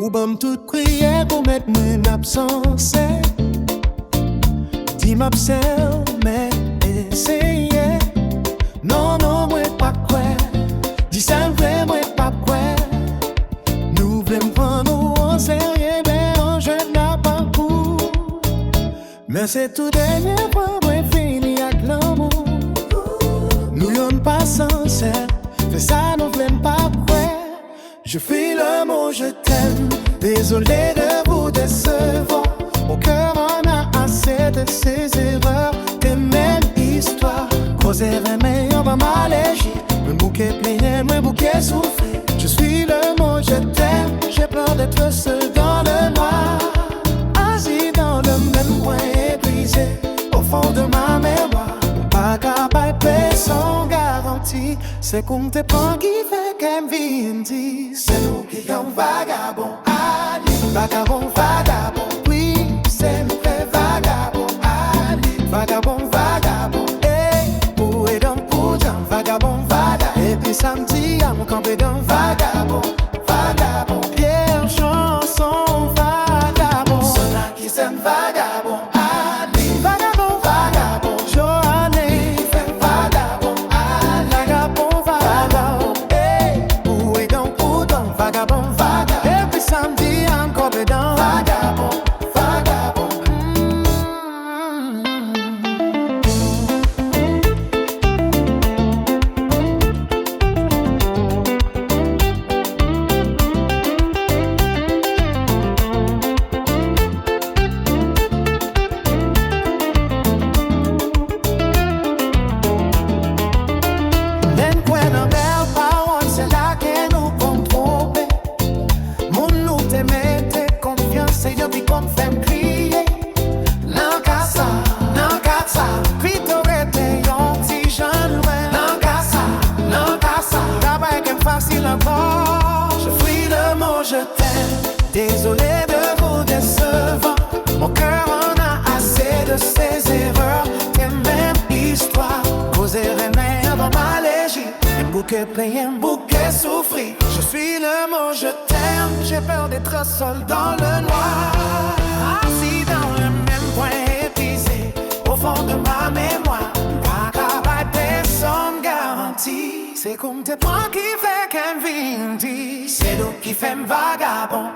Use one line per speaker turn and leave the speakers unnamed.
Ou bam tout prière pour mettre mon absence. Dis m'observe, mais essaye. Non, non, moi pas quoi. Dis ça vrai, moi pas quoi. Nous voulons prendre au sérieux, mais on jette la parcours. Mais c'est tout dernier point, moi fini avec l'amour. Nous y'en pas sincère, fais ça, nous voulons pas quoi. Je fais le mot, je t'aime. Désolé de vous décevoir. Mon cœur en a assez de ces erreurs. Tes mêmes histoires. Causer mais on va m'alléger. Un bouquet plein, un bouquet soufflé. Je suis le mot, je t'aime. J'ai peur d'être seul dans le noir. Assis dans le même coin épuisé. Au fond de ma mémoire. Pas capable de sans garantie. C'est comme tes pas qui fait qu'elle vient dire. C'est nous qui sommes vagabonds. Allez, vagabond, vagabond. Oui, c'est nous qui vagabond. Allez, vagabond, vagabond. Hey, où est donc pour dans vagabond, vagabond. Et puis samedi, à mon campé dans vagabond, vagabond. Pierre, chanson, vagabond. Sonna qui s'aime vagabond. Allez, vagabond, vagabond. Joannée, fait vagabond. Allez, vagabond, vagabond. Hey, où est donc pour dans vagabond, vagabond. Et puis samedi, à mon campé dans vagabond, vagabond. Then when I'm belle parole, c'est là que nous contrôlons. Mon nous te mette confiance et yo puis qu'on fait crier. Non qu'à ça, puis t'aurais été yon petit jeune ouais. Non qu'à ça, d'abord qu'elle facile encore. Je fuis le mot je t'aime, désolé de vous décevoir. Mon cœur en a assez de ces erreurs. Tes mêmes histoires, causer mais avant m'alléger. Un bouquet plein, un bouquet souffri. Je suis le mot je t'aime, j'ai peur d'être seul dans le noir. Assis dans le même coin épuisé, au fond de ma mémoire. Pas capable de sans garantie. C'est comme tes points qui fait qu'un vindi. C'est nous qui fait vagabond.